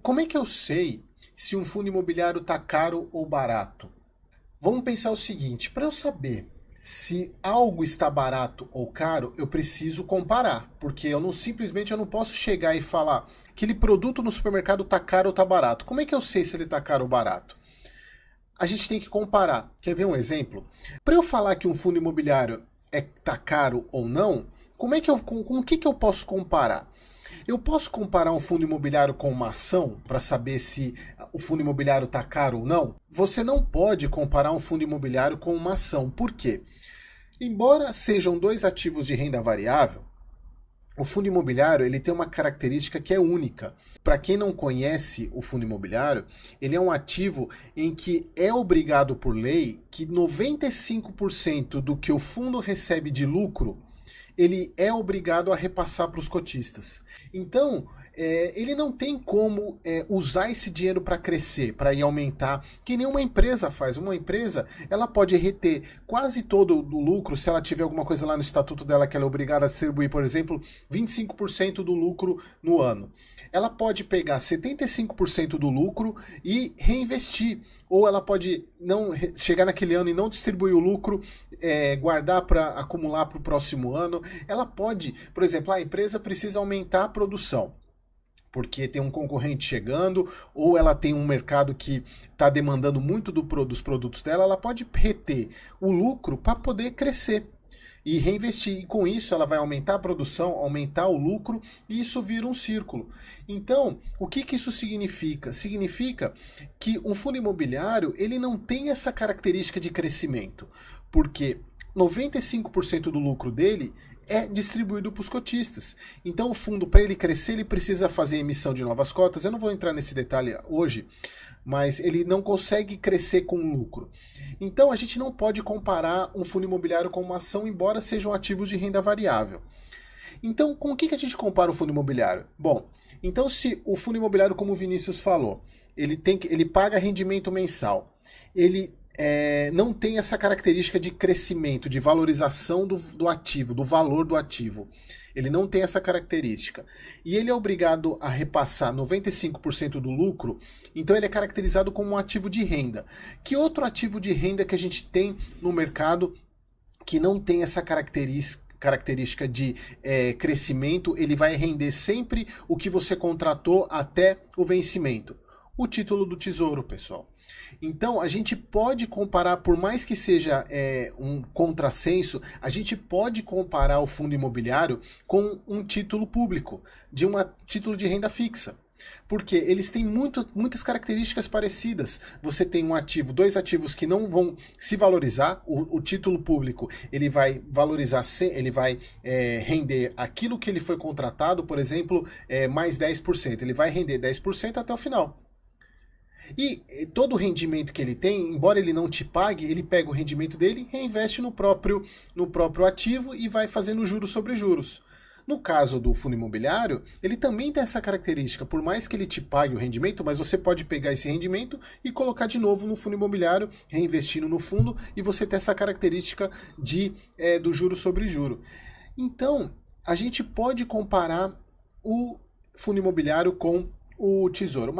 Como é que eu sei se um fundo imobiliário está caro ou barato? Vamos pensar o seguinte, para eu saber se algo está barato ou caro, eu preciso comparar, porque eu não posso chegar e falar aquele produto no supermercado está caro ou está barato. Como é que eu sei se ele está caro ou barato? A gente tem que comparar. Quer ver um exemplo? Para eu falar que um fundo imobiliário está caro ou não, com o que eu posso comparar? Eu posso comparar um fundo imobiliário com uma ação para saber se o fundo imobiliário está caro ou não? Você não pode comparar um fundo imobiliário com uma ação. Por quê? Embora sejam dois ativos de renda variável, o fundo imobiliário ele tem uma característica que é única. Para quem não conhece o fundo imobiliário, ele é um ativo em que é obrigado por lei que 95% do que o fundo recebe de lucro ele é obrigado a repassar para os cotistas. Então, ele não tem como usar esse dinheiro para crescer, para ir aumentar, que nem uma empresa faz. Uma empresa, ela pode reter quase todo o lucro, se ela tiver alguma coisa lá no estatuto dela que ela é obrigada a distribuir, por exemplo, 25% do lucro no ano. Ela pode pegar 75% do lucro e reinvestir. Ou ela pode não chegar naquele ano e não distribuir o lucro, guardar para acumular para o próximo ano. Ela pode, por exemplo, a empresa precisa aumentar a produção porque tem um concorrente chegando, ou ela tem um mercado que está demandando muito dos produtos dela, ela pode reter o lucro para poder crescer e reinvestir. E com isso ela vai aumentar a produção, aumentar o lucro, e isso vira um círculo. Então, o que isso significa? Significa que um fundo imobiliário ele não tem essa característica de crescimento, porque 95% do lucro dele é distribuído para os cotistas. Então o fundo, para ele crescer, ele precisa fazer emissão de novas cotas. Eu não vou entrar nesse detalhe hoje, mas ele não consegue crescer com lucro. Então a gente não pode comparar um fundo imobiliário com uma ação, embora sejam ativos de renda variável. Então, com o que a gente compara o fundo imobiliário? Bom, então se o fundo imobiliário, como o Vinícius falou, ele paga rendimento mensal, ele não tem essa característica de crescimento, de valorização do ativo, do valor do ativo. Ele não tem essa característica. E ele é obrigado a repassar 95% do lucro, então ele é caracterizado como um ativo de renda. Que outro ativo de renda que a gente tem no mercado que não tem essa característica de crescimento, ele vai render sempre o que você contratou até o vencimento? O título do Tesouro, pessoal. Então, a gente pode comparar, por mais que seja um contrassenso, a gente pode comparar o fundo imobiliário com um título público, de um título de renda fixa. Porque eles têm muitas características parecidas. Você tem dois ativos que não vão se valorizar. O título público ele vai valorizar, ele vai render aquilo que ele foi contratado, por exemplo, mais 10%. Ele vai render 10% até o final. E todo o rendimento que ele tem, embora ele não te pague, ele pega o rendimento dele, reinveste no próprio ativo e vai fazendo juros sobre juros. No caso do fundo imobiliário, ele também tem essa característica. Por mais que ele te pague o rendimento, mas você pode pegar esse rendimento e colocar de novo no fundo imobiliário, reinvestindo no fundo, e você tem essa característica do juro sobre juro. Então, a gente pode comparar o fundo imobiliário com o tesouro.